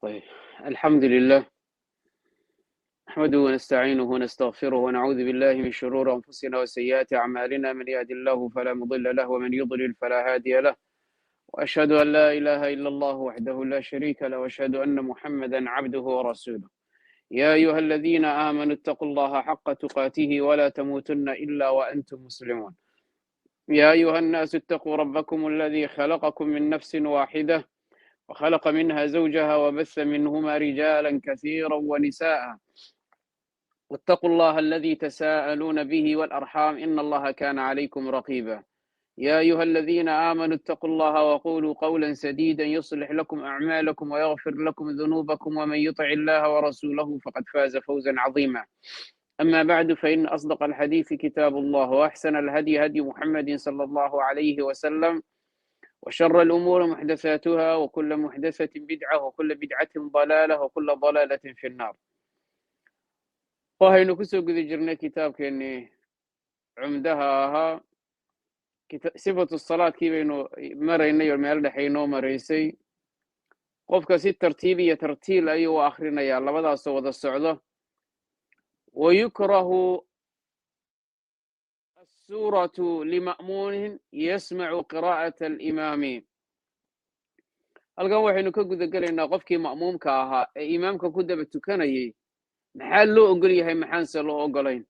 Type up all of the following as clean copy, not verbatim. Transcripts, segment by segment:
طيب، الحمد لله نحمده ونستعينه ونستغفره ونعوذ بالله من شرور أنفسنا وسيئات أعمالنا. من يهد الله فلا مضل له ومن يضلل فلا هادي له، وأشهد أن لا إله إلا الله وحده لا شريك له، وأشهد أن محمدا عبده ورسوله. يا أيها الذين آمنوا اتقوا الله حق تقاته ولا تموتن إلا وأنتم مسلمون. يا أيها الناس اتقوا ربكم الذي خلقكم من نفس واحدة وخلق منها زوجها وبث منهما رجالا كثيرا ونساء، واتقوا الله الذي تساءلون به والأرحام إن الله كان عليكم رقيبا. يا أيها الذين آمنوا اتقوا الله وقولوا قولا سديدا يصلح لكم أعمالكم ويغفر لكم ذنوبكم، ومن يطع الله ورسوله فقد فاز فوزا عظيما. أما بعد، فإن أصدق الحديث كتاب الله، وأحسن الهدي هدي محمد صلى الله عليه وسلم، وشر الأمور محدثاتها، وكل محدثة بدعة، وكل بدعة ضلالة، وكل ضلالة في النار. waxaynu ku soo guda jirnay kitaabkeennii cumdaha ahaa sifatu salaadkii baynu maraynay oo meel dhexe inoo maraysay. qofka si tartiib iyo tartiil ayuu u akhrinayaa, labadaasoo wada socdo. wayukrahu assuuratu lima'muunin yasmacu qiraa'ata alimaami. halkan waxaynu ka guda gelaynaa qofkii ma'muumka ahaa ee imaamka ku daba tukanayay maxaa loo ogol yahay, maxaanse loo ogolayn.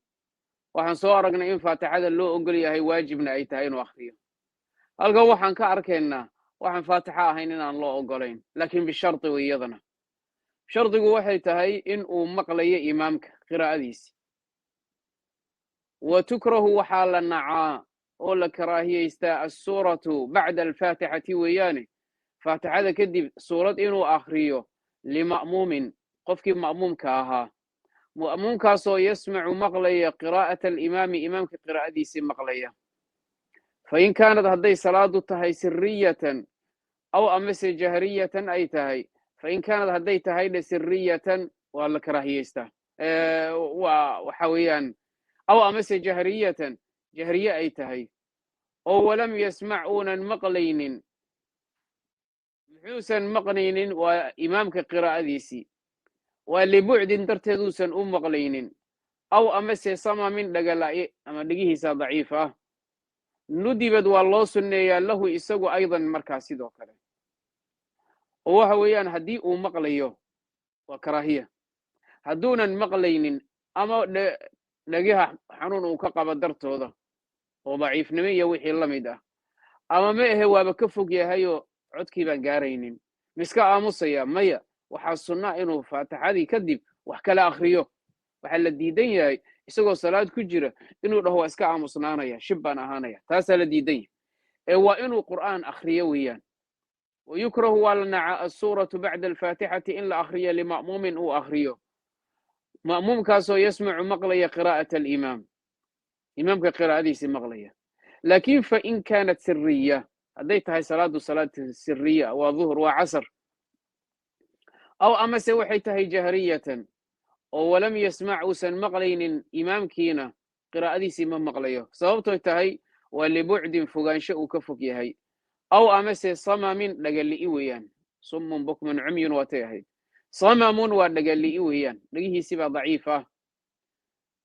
waxaan soo aragnay in faatixada loo ogol yahay, waajibna ay tahay inuu akhriyo. halkan waxaan ka arkaynaa waxaan faatixa ahayn inaan loo ogolayn, laakiin bishardi wey. iyadana shardigu waxay tahay in uu maqlayo imaamka qiraa'adiisi. wa tukrahu waxaa la nacaa oo la karaahiyaystaa assuuratu bacda alfaatixati weeyaane, faatixada kadib suurad inuu akhriyo lima'muumin qofkii ma'muumka ahaa, ma'muumkaasoo yasmacu maqlaya qiraa'ata alimaami imaamka qiraa'adiisii maqlaya. fain kaanad hadday salaadu tahay siriyatan aw amase jahriyatan ay tahay, fain kaanad hadday tahay dhe siriyatan waa la karaahiyaystaa, waxa weeyaan aw amase jahriyatan jahriye ay tahay, oo walam yasmac uunan maqlaynin. muxuusan maqlaynin? waa imaamka qiraa'adiisii, waa libucdin darteeduusan u maqlaynin, aw amase samamin dhagala'i ama dhegihiisa daciif ah. nudibad waa loo sunneeyaa lahu isagu aydan markaa sidoo kale. oo waxa weeyaan haddii uu maqlayo waa karaahiya, hadduunan maqlaynin ama dhegaha xanuun uu ka qabo dartooda oo daciifnimo iyo wixii la mid ah, ama ma ahe waaba ka fog yahayoo codkii baan gaaraynin, miska aamusaya. maya, waxaa sunnaa inuu faatixadii kadib wax kala akhriyo. waxaa la diidan yahay isagoo salaad ku jira inuu dhaho waa iska aamusnaanaya, shib baan ahaanaya. taasaa la diidan yahay, ee waa inuu qur'aan akhriyo weeyaan. wayukrahu waa la nacaa assuuratu bacda alfaatixati in la akhriyo lima'muumin uu akhriyo, ma'muumkaasoo yasmacu maqlaya qiraa'ata alimaam, imaamka qiraa'adiisii maqlaya. laakiin fain kaanat siriya, hadday tahay salaadu salaad siriya, waa duhur waa casar, aw amase waxay tahay jahriyatan oo walam yasmac uusan maqlaynin imaamkiina qiraa'adiisii ma maqlayo, sababtoy tahay waa libucdin fogaansho uu ka fog yahay, aw amase samamin dhagali'i weeyaan. summun bukmun cumyun waatay ahayd, samamun waa dhagali'i weeyaan, dhegihiisii baa daciif ah.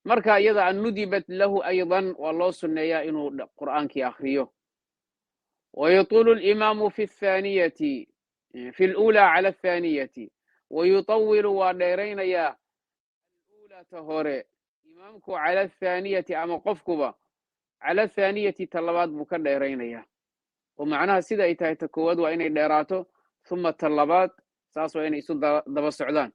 marka iyada an nudibat lahu aydan waa loo sunneeyaa inuu qur'aankii akhriyo. wayatulu alimaamu fi luulaa cala athaaniyati, wayutawilu waa dheeraynayaa ta hore imaamku cala athaaniyati, ama qofkuba cala athaaniyati ta labaad buu ka dheeraynayaa. oo macnaha sida ay tahay ta koowaad waa inay dheeraato, uma ta labaad saas waa inay isu daba socdaan.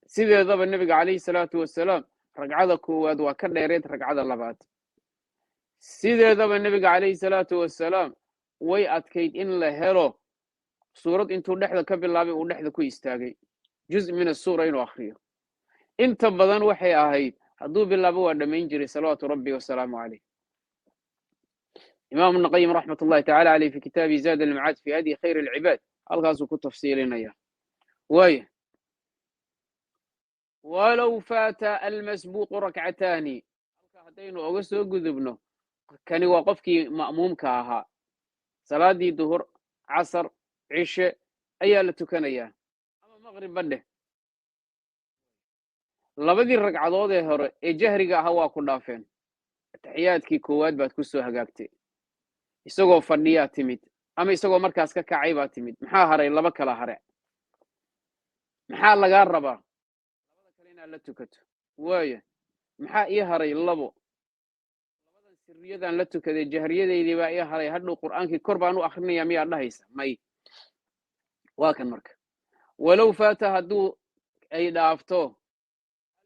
sideedaba nebiga calayhi salaatu wasalaam ragcada koowaad waa ka dheereed ragcada labaad. sideedaba nebiga calayhi salaatu wasalaam way adkayd in la helo suurad intuu dhexda ka bilaabay uu dhexda ku istaagay, juz min asuura inuu akhriyo. inta badan waxay ahayd hadduu bilaabo waa dhammayn jiray, salawaatu rabbi wasalaamu caleyh. imaam ibn qayim raxmat ullahi tacala caleyh fi kitaabi zaad almacaad fi hadi khayr alcibaad halkaasuu ku tafsiilinaya. waaya, walow faata almasbuuqu rakcataani, halka haddaynu oga soo gudubno, kani waa qofkii ma'muumka ahaa. salaadii duhur, casar, cishe ayaa la tukanayaa. maqrib badhe labadii ragcadood ee hore ee jahriga ahaa waa ku dhaafeen taxiyaadkii koowaad baad ku soo hagaagtay isagoo fadhiyaa timid ama isagoo markaas ka kacay baa timid maxaa haray laba kala hare maxaa lagaa rabaa labada kale inaad la tukato waaya maxaa ii haray labo labadan sirriyadan la tukaday jahriyadaydii baa ii haray hadhow qur'aankii kor baan u akhrinayaa miyaad dhahaysa may waa kan marka walow faata hadduu ay dhaafto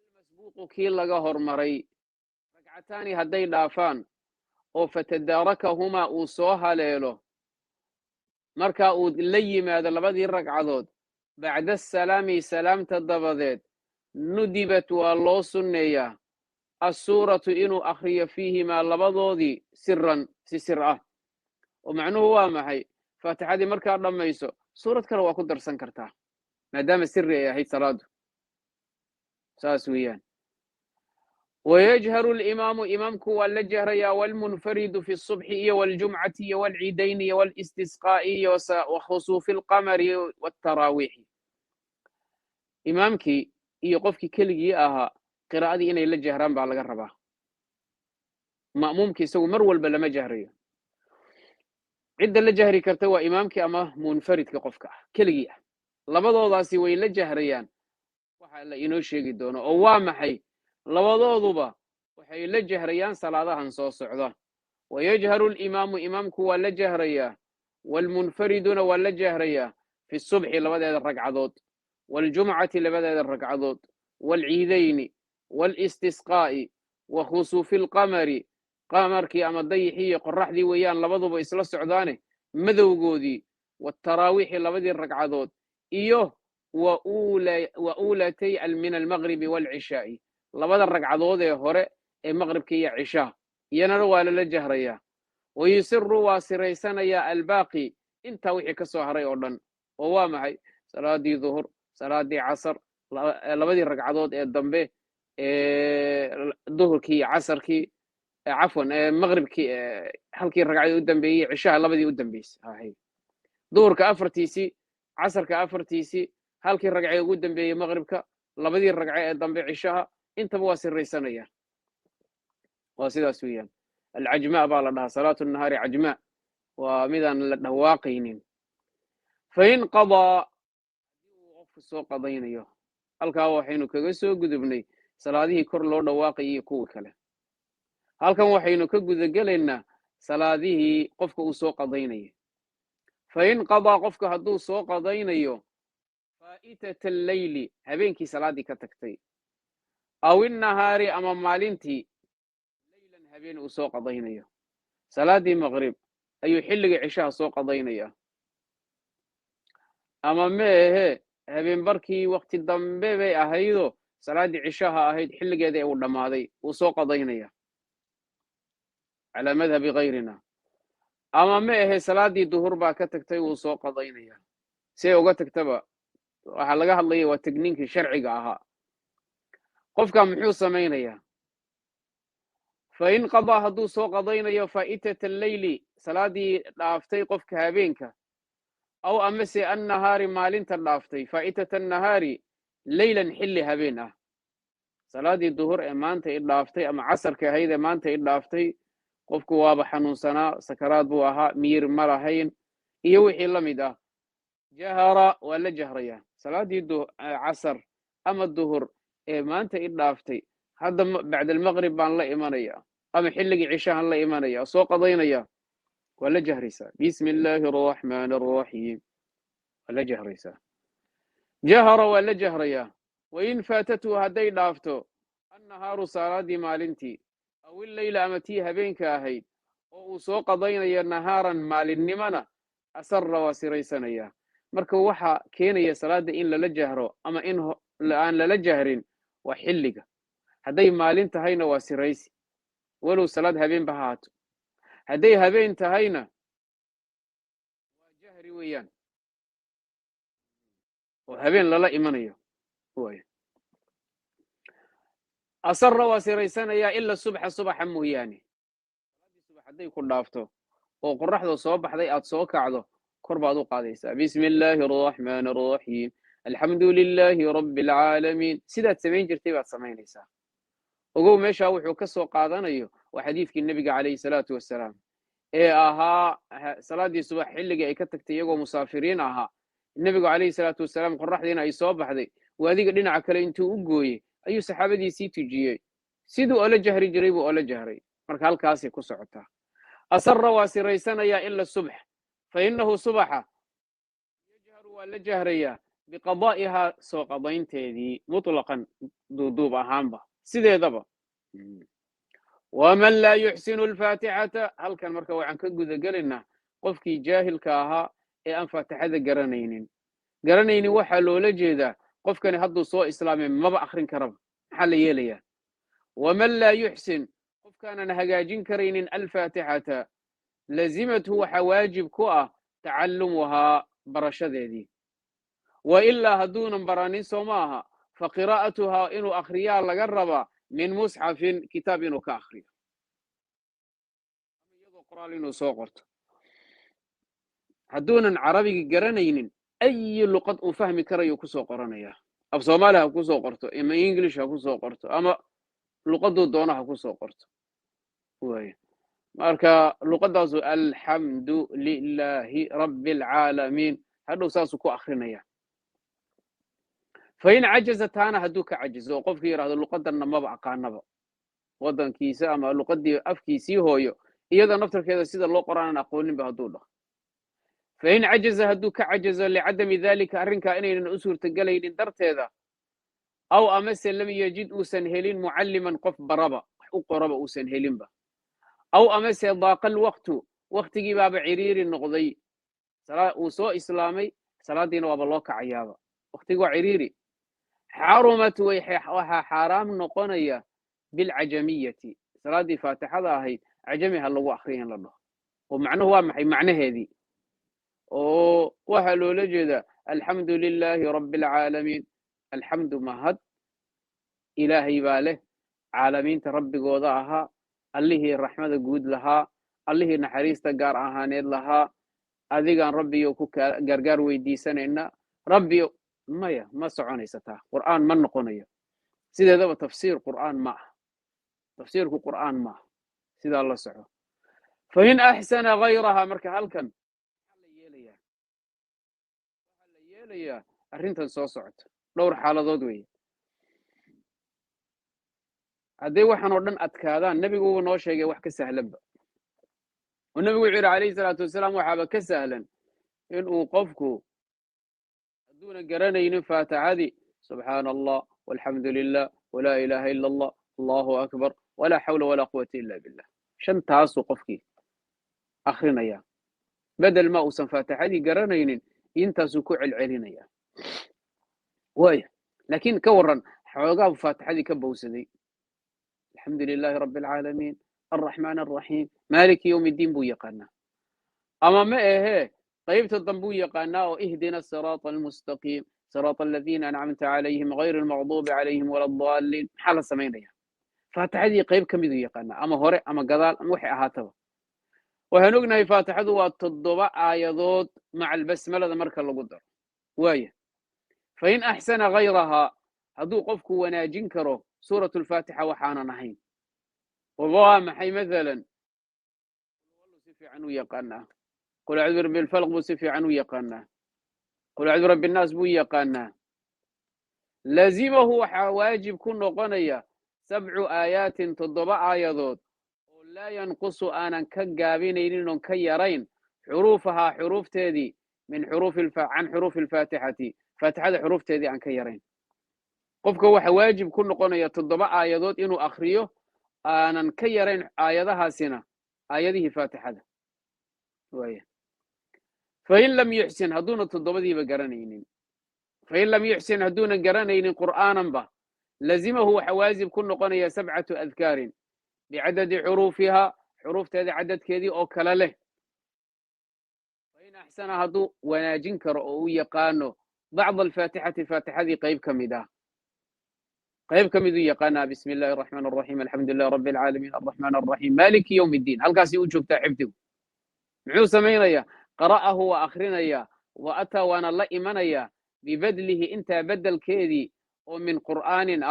almasbuuqu kii laga hormaray ragcataani hadday dhaafaan oo fatadaarakahumaa uu soo haleelo markaa uu la yimaado labadii ragcadood bacda asalaami salaamta dabadeed nudibat waa loo sunneeyaa assuuratu inuu akhriyo fiihimaa labadoodii siran si sir ah oo macnuhu waa maxay faatixadii markaad dhammayso suurad kale waa ku darsan kartaa maadaama sirri ay ahayd salaadu saas weeyaan wayajharu alimaamu imaamku waa la jahrayaa walmunfaridu fi الصubxi iyo waljumcati iyo walciidayni iyo walistisqaa'i iyo wakhusuufi alqamari waataraawiixi imaamkii iyo qofkii keligii ahaa qiraa'adii inay la jahraan baa laga rabaa ma'muumkii isagu mar walba lama jahrayo cidda la jahri karta waa imaamkii ama munfaridka qofka ah keligii ah labadoodaasi way la jahrayaan waxa la inoo sheegi doono oo waa maxay labadooduba waxay la jahrayaan salaadahan soo socda wayajharu alimaamu imaamku waa la jahrayaa waalmunfariduna waa la jahrayaa fi subxi labadeeda ragcadood waljumcati labadeeda ragcadood waalciidayni waalistisqaa'i wa khusuufi alqamari qamarkii ama dayixii iyo qorraxdii weeyaan labaduba isla socdaane madowgoodii waataraawiixi labadii ragcadood iyo wa uulatay min almaqribi waalcishaa'i labada ragcadood ee hore ee maqribka iyo cishaha iyanana waa lala jahrayaa wayusiru waa siraysanayaa albaaqi intaa wixii ka soo haray oo dhan oo waa maxay salaadii duhur salaadii casar labadii ragcadood ee dambe duhurkii iyo casarkii cafwan maqribkii halkii ragcadii u dambeeyey cishaha labadii u dambeysay duhurka afartiisii casarka afartiisii halkii ragcee ugu dambeeyey maqribka labadii ragce ee dambe cishaha intaba waa siraysanaya waa sidaas weeyaan alcajmaa baa la dhahaa salaatu nahaari cajmaa waa midaan la dhawaaqaynin fain qadaa haddii uu qofku soo qadaynayo halkaa waxaynu kaga soo gudubnay salaadihii kor loo dhawaaqayay iyo kuwii kale halkan waxaynu ka gudagelaynaa salaadihii qofka uu soo qadaynaya fain qadaa qofka hadduu soo qadaynayo faa'itata alleyli habeenkii salaaddii ka tagtay aw innahaari ama maalintii leylan habeen uu soo qadaynayo salaaddii maqrib ayuu xilligii cishaha soo qadaynayaa ama meehe habeen barkii wakti dambe bay ahaydoo salaaddii cishaha ahayd xilligeeda uu dhammaaday wuu soo qadaynaya calaa madhabi kayrina ama ma ahe salaaddii duhur baa ka tagtay wuu soo qadaynaya see uga tagtaba waxaa laga hadlaya waa tegniinkii sharciga ahaa qofka muxuu samaynayaa fain qadaa hadduu soo qadaynayo faa'itata alleyli salaaddii dhaaftay qofka habeenka aw amase annahaari maalinta dhaaftay faa'itata annahaari leylan xilli habeen ah salaaddii duhur ee maanta i dhaaftay ama casarka ahayd ee maanta i dhaaftay qofku waaba xanuunsanaa sakaraad buu ahaa miyir ma lahayn iyo wixii la mid ah jahara waa la jahrayaa salaaddii casar ama duhur ee maanta i dhaaftay hadda bacda almaqrib baan la imanaya ama xilligii cishahan la imanaya soo qadaynaya waa la jahraysaa bismi illaahi araxmaani araxiim waa la jahraysaa jahara waa la jahrayaa wain faatatu hadday dhaafto annahaaru salaaddii maalintii aw illeyla ama tii habeenka ahayd oo uu soo qadaynayo nahaaran maalinnimana asarra waa siraysanayaa marka waxaa keenaya salaadda in lala jahro ama in aan lala jahrin waa xilliga hadday maalin tahayna waa siraysi walow salaad habeenba ha haato hadday habeen tahayna waa jahri weeyaan oo habeen lala imanayo asarra waa siraysanayaa ila subaxa mooyaane salaaddii subax hadday ku dhaafto oo qorraxda soo baxday aad soo kacdo kor baad u qaadaysaa bismi illaahi araxmaani araxiim الحمد لله رب العالمين سيدات سمين جرتي بعد سمين إيسا وقو ميشا وحو كسو قادانيو وحديث النبي عليه الصلاة والسلام إيه صلاة دي صبح حلقة إي كتكتي يقو مسافرين النبي عليه الصلاة والسلام قرح دينا أي صوبح دي وهذيك دينا عكلا انتو أقوي أي صحابة دي سيتو جيي سيدو أولا جهري جريبو أولا جهري مركا هالكاسي كسعتا أسر واسريسان يا إلا الصبح فإنه صبح يجهر ولا جهريا بقضائها سو قضين تيدي مطلقا دوب أهامبا سيدي دبا ومن لا يحسن الفاتحة هل كان مركا وعن كقود قالنا قفكي جاهل كاها إيه أن فاتحة قرنيني وحلو لجيدا قف كان يهضو صو إسلامي ما بأخرين كرب حل يليا ومن لا يحسن قف كان نهجاجين كرين الفاتحة لزمته وحواجب كوة تعلمها برشدي وإلا هدون برانين سوماها فقراءتها إنو أخريا لقربا من مصحف كتاب إنو كأخري يضو قرآن إنو سوقرت هدون عربي قرنين أي لغة أفهم كريو كسو قرنيا أب صومالها كسو قرتو إما إنجليش كسو قرتو أما لغة دونها كسو قرتو وهي marka luqadaasu alxamdu lilaahi rabbi alcaalamiin hadhow saasuu ku akrinaya fain cajaza taana hadduu ka cajizo oo qofkii yidhahdo luqadanna maba aqaanaba waddankiisa ama luqadii afkiisii hooyo iyada naftarkeeda sida loo qoraanan aqooninba hadduu dhaho fain cajaza hadduu ka cajazo licadami dalika arrinkaa inaynan u suurtagelaynin darteeda aw amase lam yajid uusan helin mucalliman qof baraba wax u qoraba uusan helinba أو أمس ضاق الوقت وقت جباب عريري النقضي صلاة وسوء إسلامي صلاة دين وابلوك عيابا وقت جو عريري حرمت وحا حرام نقنية بالعجمية صلاة دي فاتحة هي عجمي هاللو آخرين لله ومعنى هو معنى هذه وحلو لجد الحمد لله رب العالمين الحمد مهد إلهي باله عالمين تربي قوضاها allihii raxmada guud lahaa allihii naxariista gaar ahaaneed lahaa adigaan rabbiyo ku gargaar weydiisanayna rabbiyo maya ma soconaysataa qur'aan ma noqonayo sideedaba tafsiir qur'aan ma ah tafsiirku qur'aan ma ah sidaa la soco fain axsana gayraha marka halkan waxaa la yeelayaa arrintan soo socota dhowr xaaladood weeye hadday waxaan oo dhan adkaadaan nebigu uu noo sheegay wax ka sahlanba oo nebigu wuxuu yidhi calayhi salaatu wasalaam waxaaba ka sahlan inuu qofku hadduuna garanaynin faatixadii subxaana allah walxamdu lilah walaa ilaaha ila allah allahu akbar walaa xawla walaa quwata ila billah shantaasuu qofkii akrinaya bedel ma uusan faatixadii garanaynin intaasuu ku celcelinaya waaya laakiin ka waran xoogaa faatixadii ka bowsaday الحمد لله رب العالمين الرحمن الرحيم مالك يوم الدين بو يقانا أما ما إيه طيبت الضنبو يقانا واهدنا الصراط المستقيم صراط الذين أنعمت عليهم غير المغضوب عليهم ولا الضالين حال سمينيا فاتحدي قيب كم يدو يقانا أما هوري أما قضال أما وحي أهاتوا وهنقنا فاتحدو والتضبع آيضوت مع البسملة ذا مركا لقدر وايه فإن أحسن غيرها هدو قفكو وناجنكرو سورة الفاتحة وحانا نحين وضامحي مثلا سفي عنه يقانا قل أعوذ برب الفلق بسفي عنه يقانا قل أعوذ برب الناس بو يقانا لازمه حواجب كن قنية 7 آيات تضبع آيات لا ينقص آنا كقابين إنهم كيرين حروفها حروف تادي من عن حروف الفاتحة فاتحة حروف تادي عن كيرين qofka waxa waajib ku noqonaya 7 aayadood inuu akhriyo aanan ka yarayn aayadahaasina aayadihii faatixada waaya fain lam yuxsin haduuna 7diiba garanaynin fain lam yuxsin haduuna garanaynin qur'aanan ba lazimahu waxa waajib ku noqonaya 7 adkaarin bicadadi xuruufiha xuruufteeda cadadkeedii oo kala leh fain axsana haduu wanaajin karo oo uu yaqaano bacd alfaatixati faatixadii qayb ka mid ah قيب كم يدو يقانا بسم الله الرحمن الرحيم الحمد لله رب العالمين الرحمن الرحيم مالك يوم الدين هل كاسي وجوب تحفظه معو سمينيا قرأه وأخرينيا وأتى وانا الله إيمانيا bibadlihi intaa beddelkeedii oo min qur'aanin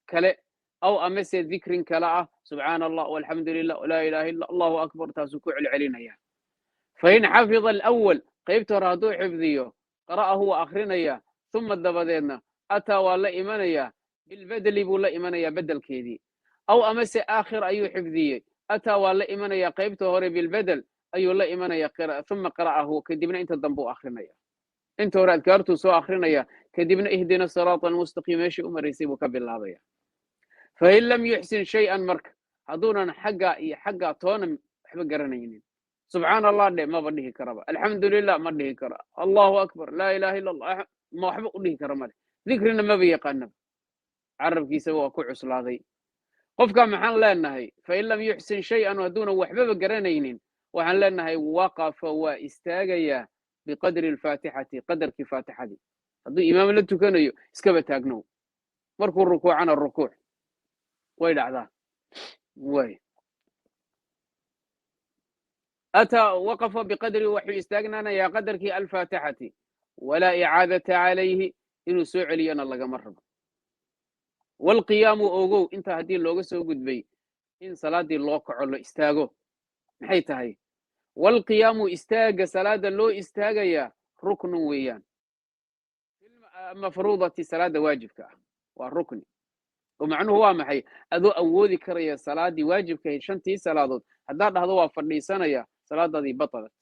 kale aw amase dikrin kale subxaana allah walxamdu lilah walaa ilaaha illa allahu akbar taasuu ku celcelinaya fain xafida alawal qaybta hore hadduu xifdiyo qara'ahu waa akrinaya uma dabadeedna ataa waa la imanayaa bilbedeli buu la imanayaa beddelkeedii aw amase aakhir ayuu xifdiyey ataa waa la imanayaa qaybta hore bilbedel ayuu la imanaya uma qara'ahu kadibna inta dambe u akrinaya inta hore adkaartuu soo akrinaya kadibna ihdina siraata almustaqiim meeshii u maraysay buu ka bilaabaya fain lam yuxsin shay-an marka hadduunan xaggaa iyo xaggaa toona waxba garanaynin subxaana allah dhe maba dhihi karaba alxamdu lilah ma dhihi kara allahu akbar laa ilaha illa allah ma waxba u dhihi kara male dikrina maba yaqaanaba carabkiisaba waa ku cuslaaday qofka maxaan leenahay fain lam yuxsin shay-an hadduunan waxbaba garanaynin waxaan leenahay waqafa waa istaagayaa biqadri alfaatixati qadarkii faatixadii hadduu imaam la tukanayo iskaba taagnow markuu rukuucana rukuuc way dhacdaa way ataa waqafa biqadri waxuu istaagnaanayaa qadarkii alfaatixati walaa icaadata calayhi inuu soo celiyana lagama rabo waalqiyaamu ogow intaa haddii looga soo gudbay in salaaddii loo kaco la istaago maxay tahay waalqiyaamu istaaga salaada loo istaagayaa ruknun weeyaan mafruudati salaada waajibka waa rukni oo macnuhu waa maxay adoo awoodi karaya salaaddii waajibka ahayd 5 salaadood haddaad dhahdo waa fadhiisanaya salaadaadii batalat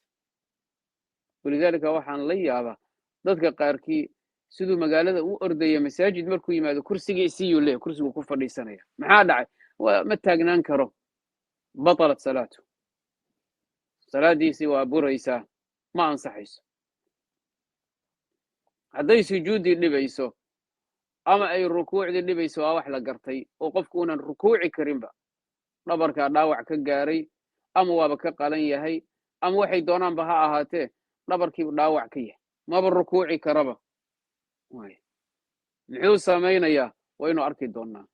walidaalika waxaan la yaabaa dadka qaarkii siduu magaalada u ordaya masaajid markuu yimaado kursigiisiyuu leeyahay kursiguu ku fadhiisanaya maxaa dhacay ma taagnaan karo batalat salaatu salaadiisii waa buraysaa ma ansaxayso hadday sujuuddii dhibayso ama ay rukuucdii dhibayso waa wax la gartay oo qofku unan rukuuci karinba dhabarkaa dhaawac ka gaaray ama waaba ka qalan yahay ama waxay doonaanba ha ahaatee dhabarkiibu dhaawac ka yahay maba rukuuci karaba muxuu samaynayaa waynu arki doonnaa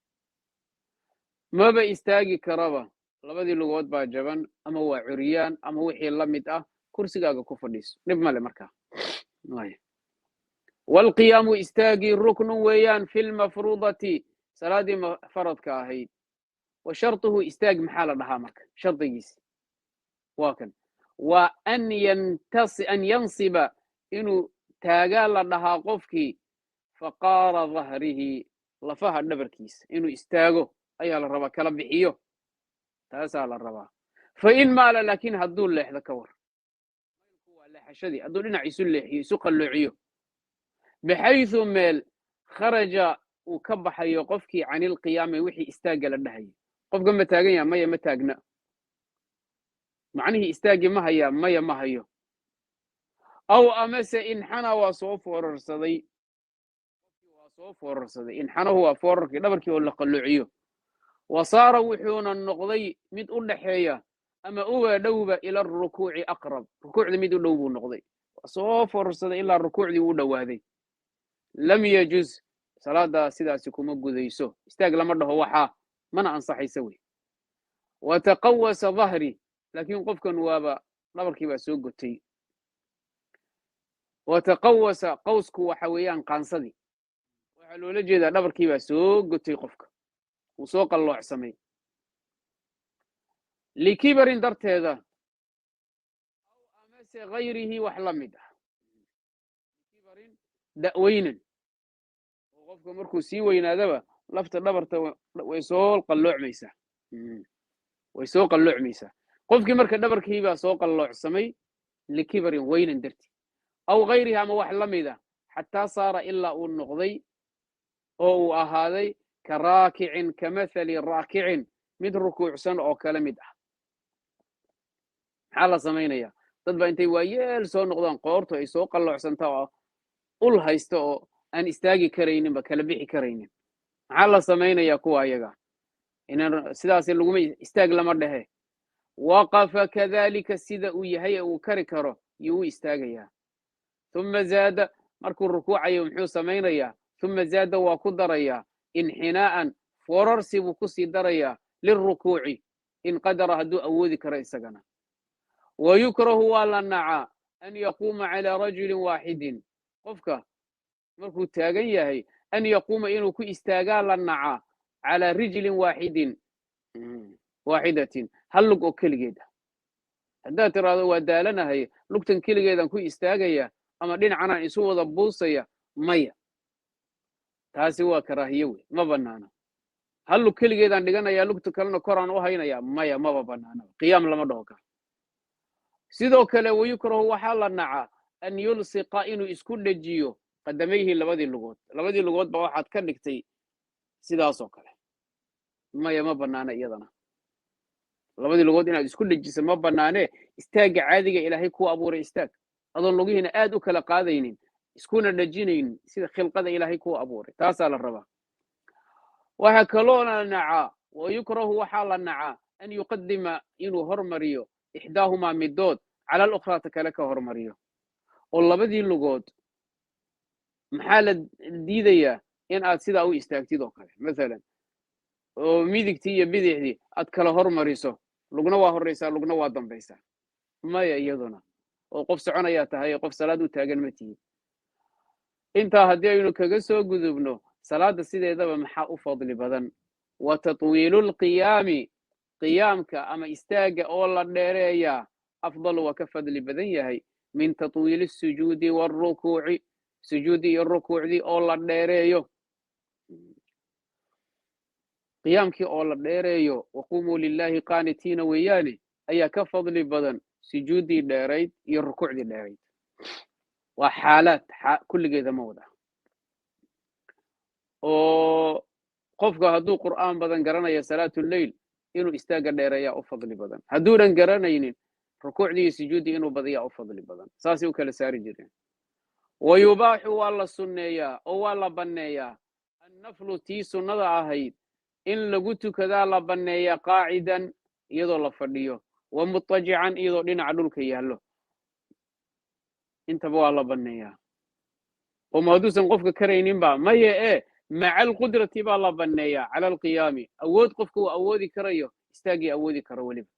maba istaagi karaba labadii lugood baa jaban ama waa curyaan ama wixii la mid kursigaaga ku fadhiiso dhib male markaa waalqiyaamu istaagii ruknun weeyaan fi lmafruudati salaadii faradka ahayd wa shartuhu istaag maxaa la dhahaa marka shardigiisi waa kan waa an yansiba inuu taagaa la dhahaa qofkii faqaara dahrihi lafaha dhabarkiisa inuu istaago ayaa la rabaa kala bixiyo taasaa la rabaa fain maala laakiin hadduu leexdo ka war waa leexashadii hadduu dhinac isu leexiyo isu qalloociyo bixayثu meel kharaja uu ka baxayo qofkii can ilqiyaami wixii istaagga la dhahayay qofka ma taagan yaha maya ma taagna macnihii istaaggii ma hayaa maya ma hayo aw amase inxana waa soo foorarsaday inxanahu waa foorarkii dhabarkii oo la qalloociyo wa saara wuxuuna noqday mid u dhaxeeya ama uga dhowba ila rukuuci aqrab rukuucda mid u dhow buu noqday waa soo foorarsaday ilaa rukuucdii uu dhowaaday lam yajuz salaada sidaasi kuma gudayso istaag lama dhaho waxaa mana ansaxaysa wey wataqawasa dahri laakiin qofkan waaba dhabarkii baa soo gotay wataqawasa qawsku waxa weeyaan qaansadii waxaa loola jeedaa dhabarkii baa soo gotay qofka uu soo qalloocsamay likibarin darteeda aw amase gayrihi wax la mid da'weynan oo qofka markuu sii weynaadaba lafta dhabarta way soo qalloocmaysaa qofkii marka dhabarkiibaa soo qalloocsamay likibarin weynan darti aw gayrihi ama wax la mida xataa saara ilaa uu noqday oo uu ahaaday ka raakicin ka mathali raakicin mid rukuucsan oo kale mid maxaa la samaynayaa dad baa intay waayeel soo noqdaan qoortu ay soo qalloocsantaa oo ul haysta oo aan istaagi karayninba kala bixi karaynin maxaa la samaynayaa kuwa ayaga inaan sidaasi laguma istaag lama dhehe waqafa kadalika sida uu yahay uu kari karo iyo u istaagayaa uma zaada markuu rukuucayo muxuu samaynayaa uma zaada waa ku darayaa inxinaa'an foorarsi buu ku sii darayaa lirukuuci in qadara hadduu awoodi karo isagana wayukrahu waa la nacaa an yaquuma calaa rajulin waaxidin qofka markuu taagan yahay an yaquuma inuu ku istaagaa la nacaa calaa rijlin waaxidatin hal lug oo keligeed ah. haddaad tiraahdo waa daalanahay lugtan keligeedaan ku istaagaya ama dhinacanaan isu wada buusaya, maya, taasi waa karaahiye wey, ma bannaana. hal lug keligeedaan dhiganayaa lugta kalena koraan u haynayaa, maya, maba bannaana, qiyaam lama dhaho karo. sidoo kale wayukrahu waxaa la nacaa an yulsiqa inuu isku dhejiyo qadamayhi labadii lugood ba waxaad ka dhigtay sidaasoo kale, maya, ma bannaana iyadana. labadii lugood inaad isku dhejiso ma bannaanee istaagga caadiga ilaahay kuu abuuray istaag, adoon lugihiina aad u kala qaadaynin, iskuna dhejinaynin sida khilqada ilaahay kuu abuuray, taasaa la rabaa. waxaa kaloo la nacaa wayukrahu waxaa la nacaa an yuqadima inuu hormariyo ixdaahumaa midood cala alukhraata kale ka hormariyo. oo labadii lugood maxaa la diidayaa in aad sidaa u istaagtid oo kale, maalan oo midigtii iyo bidixdii aad kala hormariso, lugna waa horraysaa lugna waa dambaysaa, maya iyaduna. oo qof soconayaa tahay, qof salaad u taagan ma tihid. intaa haddii aynu kaga soo gudubno, salaada sideedaba maxaa u fadli badan? wa tatwiilu lqiyaami, qiyaamka ama istaagga oo la dheereeyaa afdal waa ka fadli badan yahay min tatwiili sujuudi waarukuuci, sujuudi iyo rukuucdii oo la dheereeyo. qiyaamkii oo la dheereeyo waqumuu lilaahi qaanitiina weeyaane ayaa ka fadli badan sujuuddii dheerayd iyo rukuucdii dheerayd. waa xaalaad kulligeeda ma wada. oo qofka hadduu qur'aan badan garanaya salaatuleyl inuu istaagga dheereeyaa u fadli badan, hadduunan garanaynin rukuucdii iyo sujuuddii inuu badiyaa u fadli badan. saasay u kala saari jireen. wayubaaxu waa la sunneeyaa oo waa la banneeyaa annaflu tii sunnada ahayd in lagu tukadaa la banneeyaa qaacidan iyadoo la fadhiyo, wa mutajican iyadoo dhinaca dhulka yaallo, intaba waa la banneeyaa. oo ma hadduusan qofka karayninba maye maca alqudrati baa la banneeyaa cala alqiyaami, awood qofka uu awoodi karayo istaaggii awoodi karo weliba.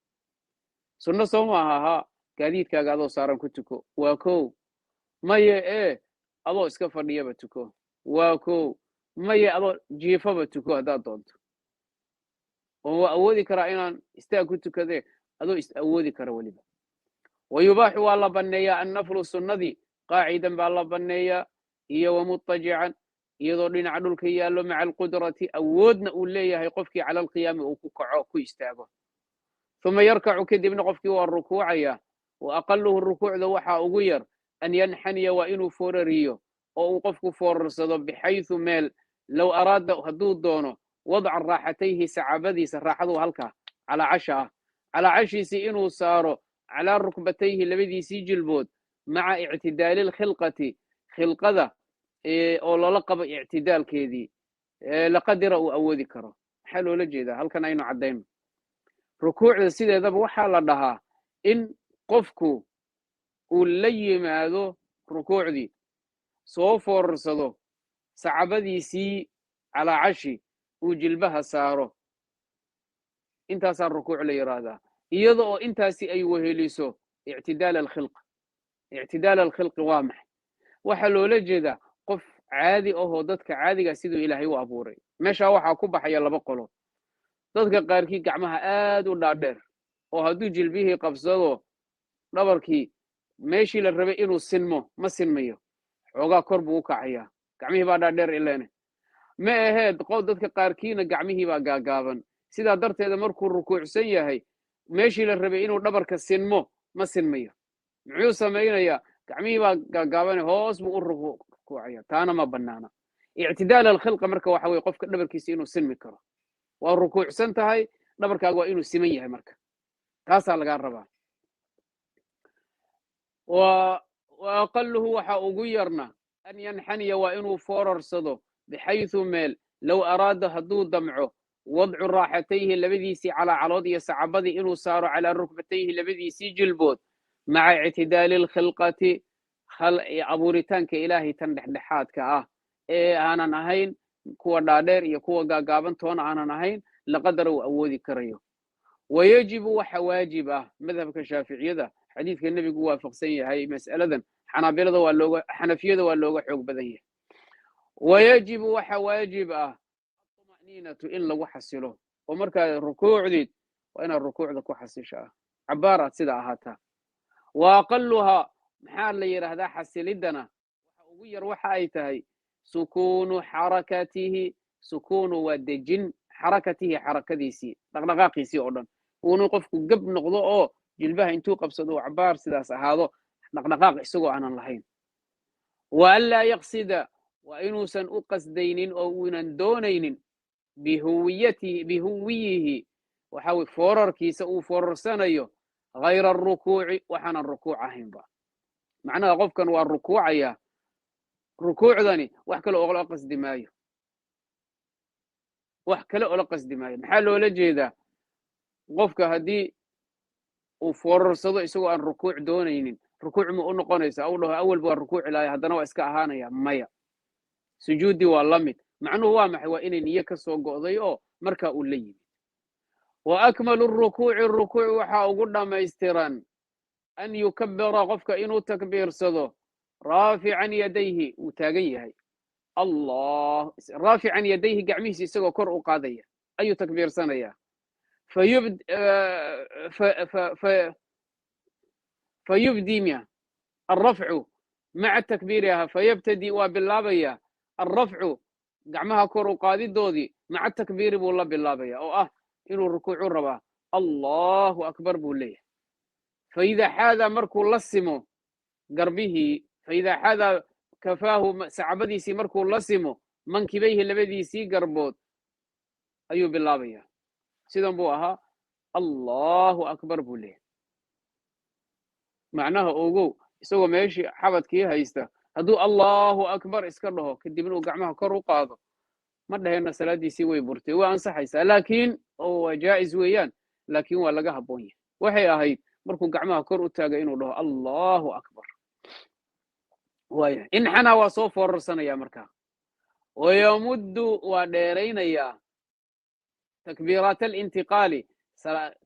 sunno soo maaha haa gaadiidkaaga adoo saaran ku tuko, waa kow. maye adoo iska fadhiyaba tuko, waa kow. maye adoo jiifaba tuko haddaad doonto. oo waa awoodi karaa inaan istaag ku tukadee adoo is awoodi kara weliba. wayubaaxu waa la banneeyaa annaflu sunnadii qaacidan baa la banneeyaa iyo wamutajican iyadoo dhinaca dhulka yaallo maca alqudrati, awoodna uu leeyahay qofkii cala alqiyaami uu ku kaco ku istaago. uma yarkacu kadibna qofkii waa rukuucaya. wa aqaluhu rukuucda waxaa ugu yar an yanxaniya waa inuu foorariyo oo uu qofku foorarsado bixaysu meel low araada hadduu doono wadca raaxatayhi sacabadiisa, raaxadu halkaa calaa casha ah, calaa cashiisii inuu saaro calaa rukbatayhi labadiisii jilbood maca ictidaali lkhilqati, khilqada oo loola qabo ictidaalkeedii laqadira uu awoodi karo. maxaa loola jeedaa? halkan aynu caddayno. rukuucda sideedaba waxaa la dhahaa in qofku uu la yimaado rukuucdii, soo foorarsado, sacabadiisii calaa cashi uu jilbaha saaro, intaasaa rukuuc la yidhaahdaa, iyada oo intaasi ay weheliso ictidaal alkhilqa. ictidaal alkhilqi waa maxay? waxaa loola jeedaa qof caadi ahoo dadka caadiga siduu ilaahay u abuuray. meeshaa waxaa ku baxaya laba qolo. dadka qaarkii gacmaha aad u dhaadheer oo hadduu jilbihii qabsado dhabarkii meeshii la rabay inuu sinmo ma sinmayo, xoogaa kor buu u kacayaa, gacmihii baa dhaadheer ileene. ma aheed dadka qaarkiina gacmihii baa gaagaaban, sidaa darteeda markuu rukuucsan yahay meeshii la rabay inuu dhabarka sinmo ma sinmayo. muxuu samaynayaa? gacmihii baa gaagaabane hoos buu u rukuucaya, taana ma bannaana. ictidaal alkhilqa marka waxa weye qofka dhabarkiisa inuu sinmi karo. waa rukuucsan tahay, dhabarkaaga waa inuu siman yahay, marka taasaa lagaa rabaa. wa aqaluhu waxa ugu yarna an yanxaniya waa inuu foorarsado bixaysu meel low araada hadduu damco wadcu raaxatayhi labadiisii calaacalood iyo sacabadii inuu saaro calaa rukbatayhi labadiisii jilbood maca ictidaali lkhilqati, abuuritaanka ilaahay tan dhexdhexaadka ah ee aanan ahayn kuwa dhaadheer iyo kuwa gaagaaban toona aanan ahayn, laqadara uu awoodi karayo. wayajibu waxa waajib ah madhabka shaaficiyada, xadiidka nebigu waafaqsan yahay mas'aladan. xanafiyada waa looga xoog badan yahay. ويجب وحواجب الطمأنينة إن لو حصله ومركا الركوع دي وإن الركوع ذا كحسشة عبارة سيدا هاتا وأقلها محال لي هذا حسلدنا وغير وحايتهي سكون حركته سكون ودجن حركته حركتيسي دغدغاقيسي او دhan uu qofku gab noqdo oo jilbaha intuu qabsado cabaar sidaas ahaado dhaqdhaqaaq isagoo aanan lahayn وألا يقصد وإنوسن أقصدين أو إنن دونين بهويه وحاول فورر كيس أو فورر سنيو غير الركوع وحنا الركوع هنبا معناها قف كان والركوع يا ركوع ذني وحكى له أغلق قصد مايو وحكى له أغلق قصد مايو محل ولا جيدا قفك هدي وفورر صدق سوى الركوع دونين ركوع ما أنه قنيس أول بالركوع لا هذا نوع إسكاهانا يا مايا سجودي واللمد مع أنه هو محو إن نيكس وقضي أو مركا أولي وأكمل الركوع وحا قلنا ما يستران أن يكبر غفك إنه تكبير صدو رافعا يديه وتاقيه الله رافعا يديه قعميس يسوى كر قاضية أي تكبير سنة فيبد فيبدي الرفع مع التكبيرها فيبتدي وباللابية الرفع قعمها كر قاضي دودي مع التكبير والله باللابية أو إنه الركوع الربا الله أكبر بوليه فإذا حاذا مركو لسمو قربه فإذا حاذا كفاه سعبديسي مركو لسمو منكبيه لبديسي قربوت أيو باللابية سيدان بوها الله أكبر بوليه معناها أوغو يسوى ماشي حبت كيها يستا هدو الله أكبر اسكره كدبنو قعمها كرو قاضو مرة هنا سلادي سوي برتي وأنصح يسا لكن هو جائز ويان لكن ولا قهبوني وحي أهيد مركو قعمها كرو تاقينو له الله أكبر ويا إن حنا وصوف ورسنا يا مركا ويمد وديرين يا تكبيرات الانتقال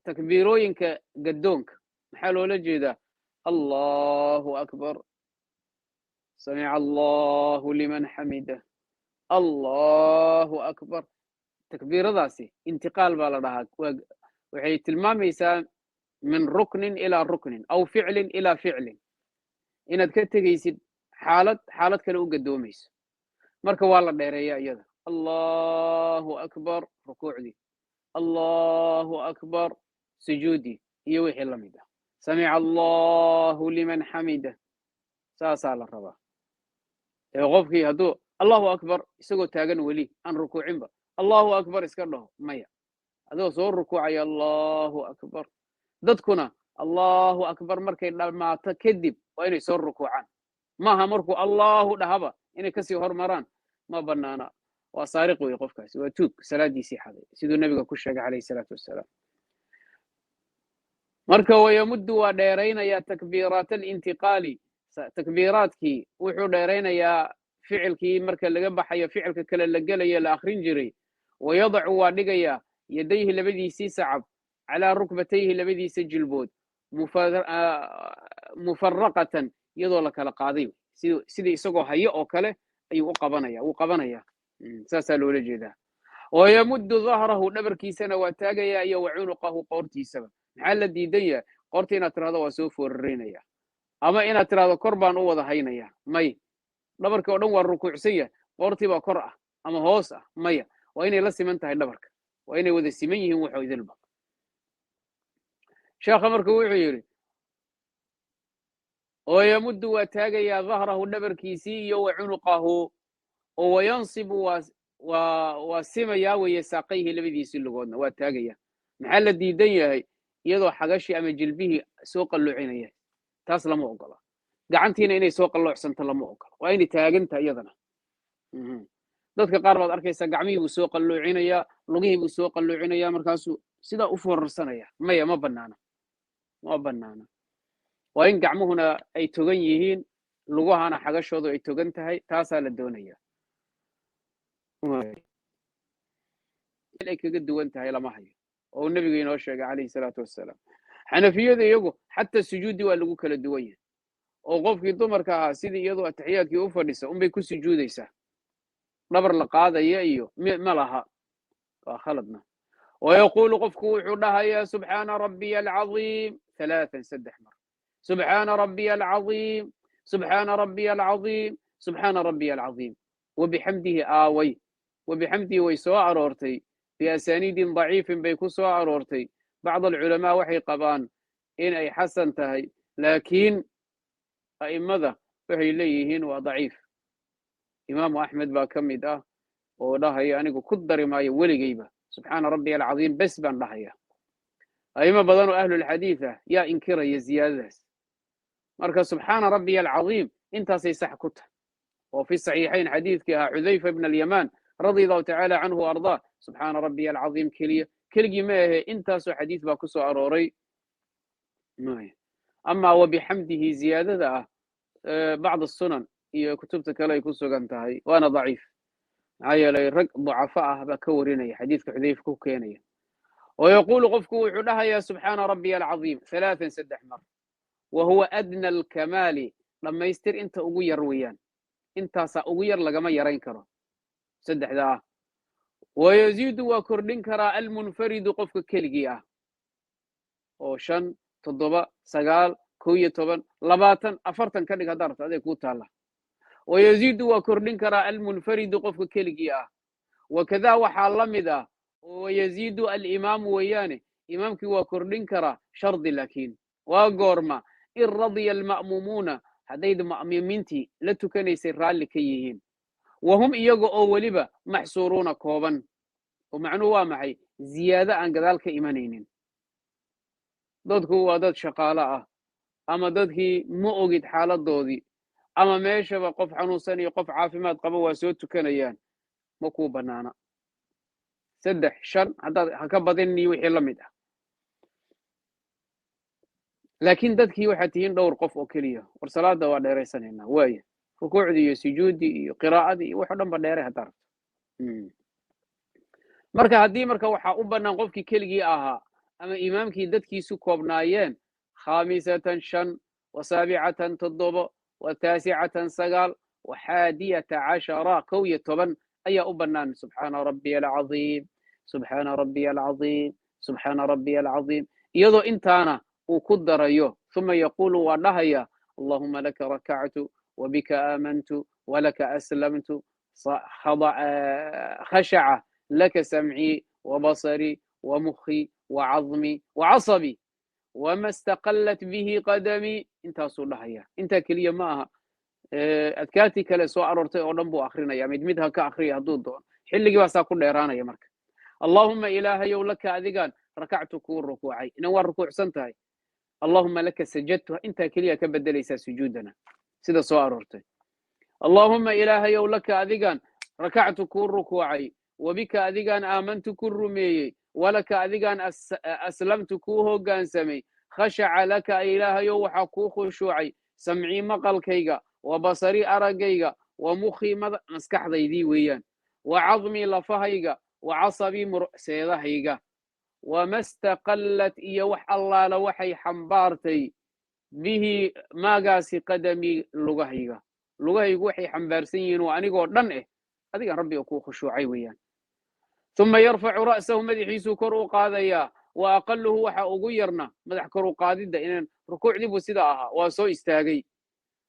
تكبيروينك قدونك محلو لجيدا الله أكبر سمع الله لمن حمده الله أكبر تكبير ذاسي انتقال بالرهاك وحي تلماميسا من ركن إلى ركن أو فعل إلى فعل إن تكتغيسي حالة كانوا قدوميس مركا والله ديريا يدا الله أكبر ركوعي الله أكبر سجودي يوحي اللميدة سمع الله لمن حمده ساسال الربا غفكي هدو الله أكبر يسقو تاغن ولي عن ركوعين با الله أكبر يسكره ميا هدو صور ركوعي الله أكبر ضدكنا الله أكبر مركي لما تكذب وإنه يصور ركوعان ما همركو الله دهبا إنه كسي هرمران ما بنانا وصارق ويقفك وتوك سلادي سيحة سيدو النبي كشك عليه الصلاة والسلام مركا ويمد وديرين يا تكبيرات الانتقال تكبيراتك وحو ديرين يا فعلك مركا لقبح يا فعلك كلا لقل يا الآخرين جري ويضع وادقيا يديه لبدي سيسعب على ركبتيه لبدي سجل بود مفرقة يضلك لقاضي سيدي سقو هيا أو كله أي وقبنيا ساسلوا لجدا ويمد ظهره نبركي سنة وتاقيا يا وعنقه قورتي سبب محل ديدية قورتينا ترادا وسوف ورينيا أما إنا ترادا قربان ووضا هينيا مي نبرك ودنوا الركوعسية قورتي با قرأة أما هوسة مي وإني لسي منتهي نبرك وإني وذي سميه وحو ذلبا شاخ مرك وعيري ويمد وتاقيا ظهره نبركيسي وعنقه وينصب وسميا ويساقيه لبدي سلقودنا وتاقيا محل ديدية iyadoo xagashi ama jilbihi soo qalluucinaya taas lama ogola gacantiina inay soo qalluucsanto lama ogola waa inay taaganta iyadana dadka qaar baad arkaysa gacmihii uu soo qalluucinaya lugihii uu soo qalluucinaya markaasuu sida u foorarsanaya maya ma banaana waa in gacmuhuna ay togan yihiin lugahana xagashoodu ay togan tahay taasaa la doonaya ay kaga duwan tahay lama hayo oo nabiga inoo sheegay calayhi salaatu wassalaam xanafiyada iyagu xataa sujuudi waa lagu kala duwan yahay oo qofkii dumarka ahaa sidii iyadoo ataxiyaadkii u fadhisa unbay ku sujuudaysaa dhabar la qaadaya iyo ma laha waa khaladna ويقول قفك وحدها يا سبحان ربي العظيم ثلاثا سدح مر سبحان ربي العظيم سبحان ربي العظيم سبحان ربي العظيم وبحمده آوي وبحمده ويسوى أرورتي بأسانيد ضعيف بيكسوى أرورتي بعض العلماء وحي قبان إن أي حسن تهي لكن أئمة وحي ليهين وضعيف إمام أحمد باكمد ودها يعني كدر ما يولي جيبه سبحان ربي العظيم بس بان لهيا أئمة بدنوا أهل الحديثة يا إنكر يا زيادة مركز سبحان ربي العظيم انت سيسحكته وفي الصحيحين حديث حذيفة بن اليمان رضي الله تعالى عنه وأرضاه سبحان ربي العظيم كلي ما هي انت سو حديث باكسو أروري ما هي أما وبحمده زيادة بعض السنن هي كتبتك لا يكون سوغانتهاي وأنا ضعيف عيالي رق ضعفاء بكوريني حديث حذيفة كوكيني ويقول قفك وحدها يا سبحان ربي العظيم ثلاثا سدح مر وهو أدنى الكمال لما يستر انت أغير ويان انت سأغير لقما يرين كرا سدح ذا ويزيد وكردين كرا المنفرد قفك كلقيا وشن تضبا سقال كوية طبان لباتن أفرتن كدك هدارت هذا كوتا الله ويزيد وكردين كرا المنفرد قفك كلقيا وكذا وحال لمدا ويزيد الإمام ويانه إمامك وكردين كرا شرط لكن وقورما إن رضي المأمومون هديد مأمومينتي لتكنيسي رالي كيهين وهم إيقو أوليبا محصورون كوبا ومعنوا معي زيادة عن قذلك إيمانين دودك هو دود شقالاء أما دودك مؤقد حالة دودي أما ميشا وقف حنوساني قف عافمات قبوا وسوتو كنيان مكو بنانا سدح شن هكبضيني وحي لمده لكن dadkii waxa tihiin dhowr qof oo kaliya war salaada waa dheeraysanayna way rukuucdii iyo sujuudii iyo qiraa'adii iyo wax dhanba dheeray hadar marka hadii marka waxa u banaan qofkii keligii ahaa ama imaamkii dadkiisu koobnaayeen khamisatan shan wa sabi'atan tadaba wa tasi'atan sagal wa hadiyata 10 kow toban ayaa u banaan subhana rabbiyal azim subhana rabbiyal azim subhana rabbiyal azim iyadoo intaana وكدريو ثم يقول ودهيا اللهم لك ركعت وبك آمنت ولك أسلمت خشع لك سمعي وبصري ومخي وعظمي وعصبي وما استقلت به قدمي انت صلحيا انت كلية معها أذكاتي كلا سواء ررتي أو نبو آخرين يا مدمدها كآخرية هدود حلقي باسا كل إيرانا يا مرك اللهم إلهي ولك أذقان ركعت كور ركوعي نوار ركوع سنتهي اللهم لك سجدت انت كليا كبدل ليس سجودنا سيده سو ارورتي اللهم الهي ولك اذقان ركعت كور ركوعي وبك اذقان امنت كل رمي ولك اذقان اسلمت كو هوغانسمي خشع لك الهي وحا كو خشوعي سمعي مقلكيغا وبصري ارغيغا ومخي مسكخديدي ويان وعظمي لفهيغا وعصبي مرسيدهيغا وما استقلت إيا وح الله لوحي حنبارتي به ما قاسي قدمي لغهيغا وحي حنبارسين وأنيقو دنئه هذه ربي أكو خشوعي ويان ثم يرفع رأسه مدحيسو كرو قاذيا وأقله وحا أغيرنا مدح كرو قاذي إن ركوع دي بسيداها واسو استاغي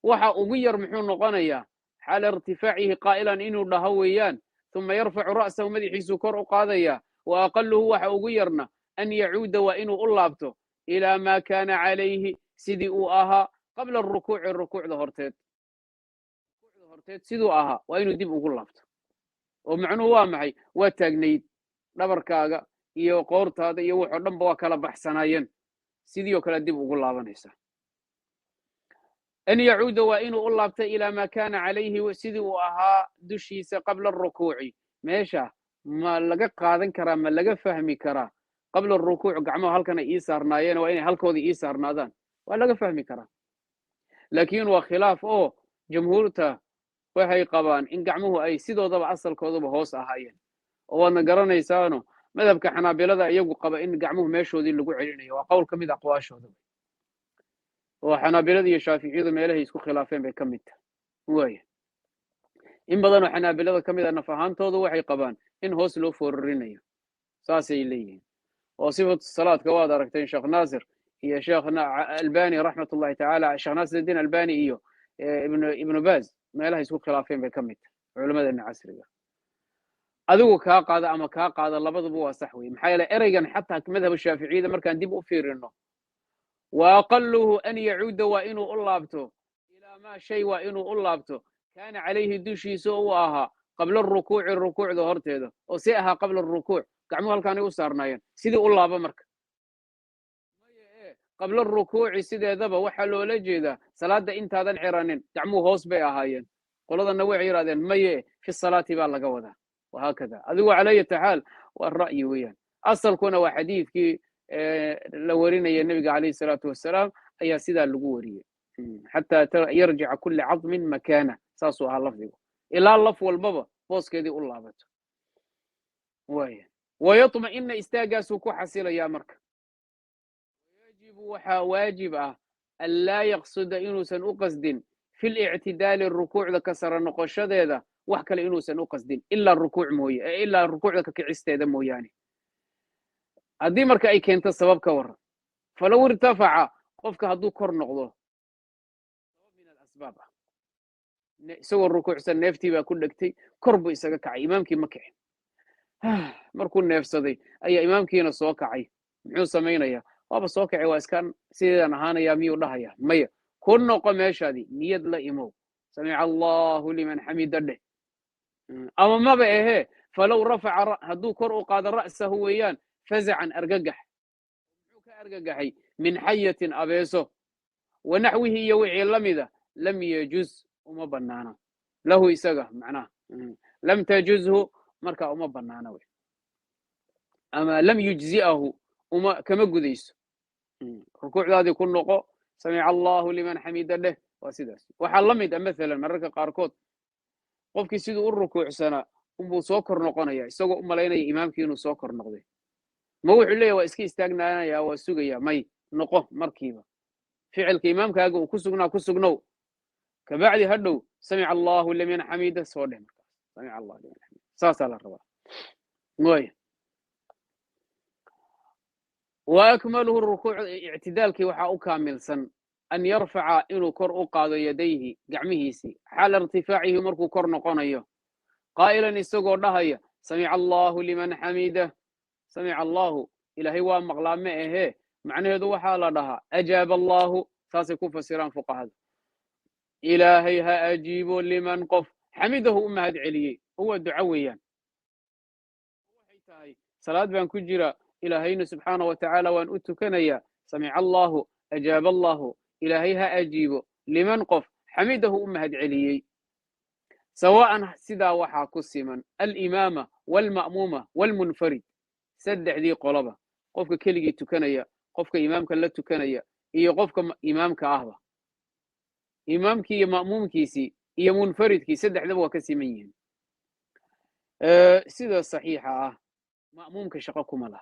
وحا أغير محون نقانيا حال ارتفاعه قائلا إنو لهويان ثم يرفع رأسه مدحيسو كرو قاذيا وأقله وحا أغيرنا أن يعود وإنه ألابته إلى ما كان عليه سيدي أها قبل الركوع ظهرتت سيدي أها وإنه ديب ألابته ومعنه معي وتاقنيد نبركاغا إيو قورت هذا إيو وحردن بواكلا بحسنايين سيدي وكلا ديب ألابنيسا أن يعود وإنه ألابته إلى ما كان عليه سيدي أها دشيس قبل الركوع ماشا ما لقى قادن كرا ما لقى فهمي كرا قبل الركوع قعمه هل كان إيسارنايين وإن هل كودي إيسارنادان ولا فهمي كرا لكن وخلاف جمهورته وهي قبان إن قعمه أي سيدو ضبع أصل كوضب هوس أهايين وأنا قرنا يسانو ماذا بك حنابلة ذا يقو قبا إن قعمه ميشو ذي اللي قعليني وقول كميد أقواشو ذي وحنابلة ذي الشافعي ذي ميله يسكو خلافين بكميته وهي in badan oo xanaabilada ka mid ah naf ahaantooda waxay qabaan in hoos loo foorarinayo saasay leeyihiin oo sifatu salaadka waad aragteen sheekh naasir iyo sheekh albani raxmatullahi tacaala sheekh naasiruddin albani iyo ibnu baaz meelaha isku khilaafeen bay ka mid tahay culammadeena casriga adigu kaa qaada ama kaa qaada labaduba waa sax wey maxaa yeele ereygan xataa madhab shaaficiyada markaan dib u fiirino wa aqaluhu an yacuuda waa inuu u laabto ilaa maa shay waa inuu u laabto kaana calayhi dushiisa uu ahaa qabla rukuuci rukuucda horteeda oo see ahaa qabla rukuuc gacmuhu halkaanay u saarnaayeen sidii u laaba marka qabla rukuuci sideedaba waxaa loola jeedaa salaada intaadan xiranin gacmuhu hoos bay ahaayeen qoladana waxay yidhahdeen maye fi salaati baa laga wadaa wahaakada adigu cala ayati xaal waa ra'yi weeyaan asalkuna waa xadiidkii la warinaya nebiga calayhi salaatu wasalaam ayaa sidaa lagu wariyey xataa yarjica kulli cadmin makaana saasuu ahaa lafdigu ilaa laf walbaba booskeedii u laabato waaya wayatma'ina istaagaasuu ku xasilayaa marka yajibu waxaa waajib ah an laa yaqsuda inuusan u qasdin fi lictidaali rukuucda ka sara noqoshadeeda wax kale inuusan u qasdin ilaa rukuuc mooye ilaa rukuucda ka kicisteeda mooyaane haddii marka ay keento sabab ka waran falow irtafaca qofka hadduu kor noqdo sabab min alasbaab ah isagoo rukuucsan neeftii baa ku dhegtay kor buu isaga kacay imaamkii ma kicin markuu neefsaday ayaa imaamkiina soo kacay muxuu samaynayaa waaba soo kacay waa iskaan sideedan ahaanayaa miyuu dhahaya maya ku noqo meeshaadii niyad la imow samica allahu liman xamida dheh ama maba ahee falow rafaca hadduu kor u qaado ra'sahu weeyaan fazacan argagax muxuu ka argagaxay min xayatin abeeso wa naxwihi iyo wixii la mida lam yajuz uma banaana lahu isaga macnaha lam tajuzhu markaa uma banaana wey ama lam yujzi'ahu kama gudayso rukuucdaadii ku noqo samica allahu liman xamida dheh waa sidaas waxaa la mid ah maalan mararka qaarkood qofkii siduu u rukuucsanaa unbuu soo kor noqonaya isagoo u malaynaya imaamkii inuu soo kor noqday ma wuxuu leeyahy waa iska istaagnaanaya waa sugaya may noqo markiiba ficilka imaamkaaga uu ku sugnow kabacdi hadhow samica allahu liman xamida soo dheh markaas samica allahu liman xamida saasaa la rabaa waaya وأكمله الركوع اعتدالك وحا كاملسا أن يرفع إنه كر أقاض يديه قعمهيسي حال ارتفاعه مركو كر نقونيه قائلا استقر لها سمع الله لمن حميده سمع الله إلهي ومغلام إيه معنى هذا حال لها أجاب الله ساسكو فسيران فوق هذا إلهي أجيب لمن قف حمده أمهد علي هو دعويا صلاة بان كجرة إلهينا سبحانه وتعالى وأن أتكنيا سمع الله أجاب الله إلهيها أجيب لمن قف حمده أمهد عليي سواء سدا وحا كسما الإمامة والمأمومة والمنفرد سدع ذي قلبة قفك كلي تكنيا قفك إمامك لا تكنيا إيا قفك إمامك أهبا إمامك يا مأمومك سي يا منفردك سدع ذبوا كسمين سدا الصحيحة مأمومك شقكم الله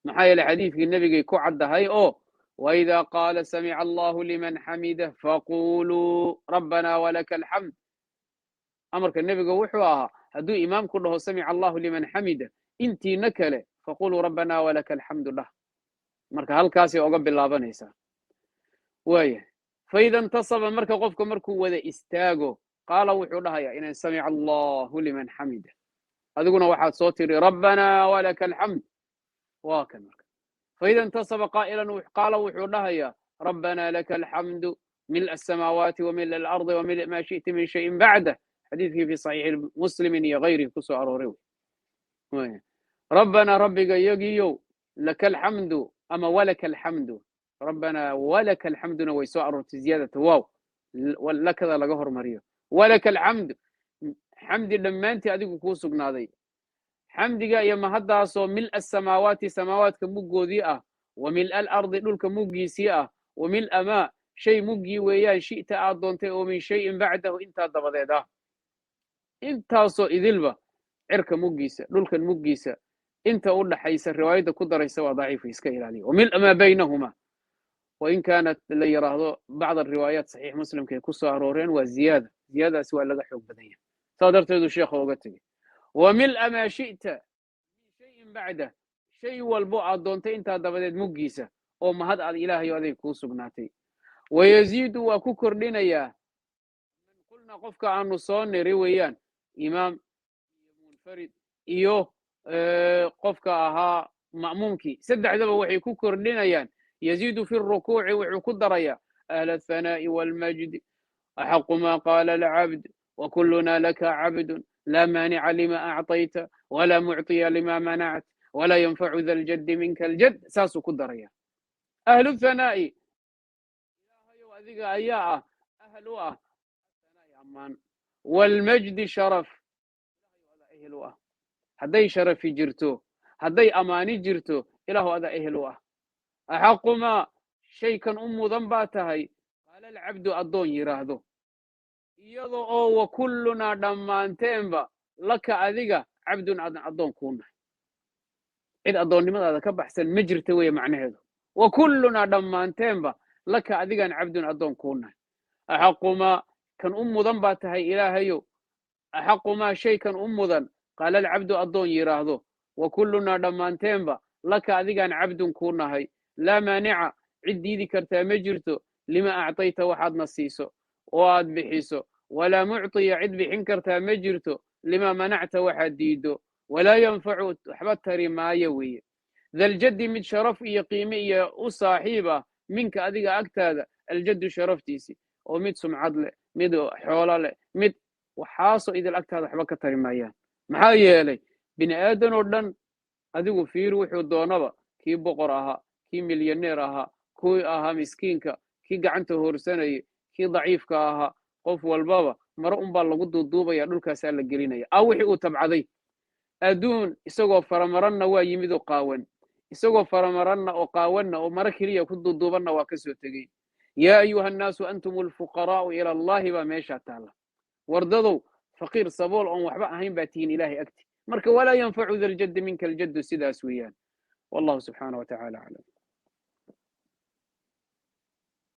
محايا الحديث في النبي كعد هاي وإذا قال سمع الله لمن حمده فقولوا ربنا ولك الحمد أمرك النبي وحواها هدو إمام كله سمع الله لمن حمده انتي نكله فقولوا ربنا ولك الحمد له مرك هالكاسي أقبل الله بنيسا ويه فإذا انتصب مرك قفك مركو وذا استاغو قال وحولها يا إن سمع الله لمن حمده هذا واحد صوتي ربنا ولك الحمد واكن فإذا انتصب قائلا قال وحولها يا ربنا لك الحمد ملء السماوات وملء الأرض وملء ما شئت من شيء بعده حديث في صحيح مسلم يا غيره كسو أروريو ربنا ربك يجيو لك الحمد أما ولك الحمد ربنا ولك الحمد ويسو أرورت زيادة واو ولك ذا لقهر مريو ولك الحمد حمد لما أنت أديك كوسو ناضي حمدك يا مهداسو ملء السماوات سماوات كمجوديئة وملء الأرض دول كمجيسيئة وملء ما شيء مجي ويا شئت أعضنت ومن شيء بعده أنت ضبضيده أنت صو إذلبة عرك مجيسة دول كان مجيسة أنت قول حيث الرواية كدر يسوى ضعيف يسكيل عليه وملء ما بينهما وإن كانت اللي يراه بعض الروايات صحيح مسلم كي كسو أرورين وزيادة زيادة سوى لغا حق بدنيا صادرته الشيخ وقتك وملء ما شئت من شيء بعده شيء والبعض دونت انت دبدت مجيسه او ما هذا الهي وذي كو سغناتي ويزيد وككر لنا قلنا قفك عن صون رويان إمام منفرد إيوه قفك أها مأمومكي سدح ذا وحي ككر لنا يزيد في الركوع وعكدريا أهل الثناء والمجد أحق ما قال العبد وكلنا لك عبد لا مانع لما أعطيت ولا معطي لما منعت ولا ينفع ذا الجد منك الجد ساس كدريا أهل الثناء وذيك أياء أهلها أمان والمجد شرف إهلوه هدي شرف جرتو هدي أماني جرتو إله هذا إهلوه أحق ما شيء كان ذنباتهي قال العبد أدون يراهدو يضو وكلنا دمانتين با لك أذيك عبد أدون كونه إذا أدون لماذا هذا كبحسن مجرتوي معنى هذا وكلنا دمانتين با لك أذيك عبد أدون كونه أحق ما كان ذنباتهي إلهيو أحق ما شيء كان ذن قال العبد أدون يراهدو وكلنا دمانتين با لك أذيك عبد كونه لا مانع عدي ذكرتها مجرتو لما أعطيت واحد نصيصو واد بحيسو ولا معطي عد بحنكرتها مجرتو لما منعت واحد ديدو ولا ينفع حبت ما يوي ذا الجد من شرف قيمية وصاحبة منك أذيك أكتاد الجد شرفتيسي ومد سمعد له مد حول له مد وحاصو إذا الأكتاد حبك ترمايان محايا لي بني آدم ودن أذيك في روح الدونبا كي بقرها كي مليونيرها كوي أها مسكينك كي قعنته هورساني كي ضعيفك أها qof walbaba maro un baa lagu duuduubaya dhulkaasaa la gelinaya wixii uu tabcaday adduun isagoo faramaranna waa yimid oo qaawan isagoo faramaranna oo qaawanna oo maro keliya ku duuduubanna waa ka soo tegey yaa ayuha annaasu antum alfuqaraa'u ila allahi baa meeshaa taalla wardadow faqiir sabool oon waxba ahayn baa tihiin ilaahay agti marka walaa yanfacu da ljaddi minka aljaddu sidaas weeyaan wallahu subxaana wa tacaala aclam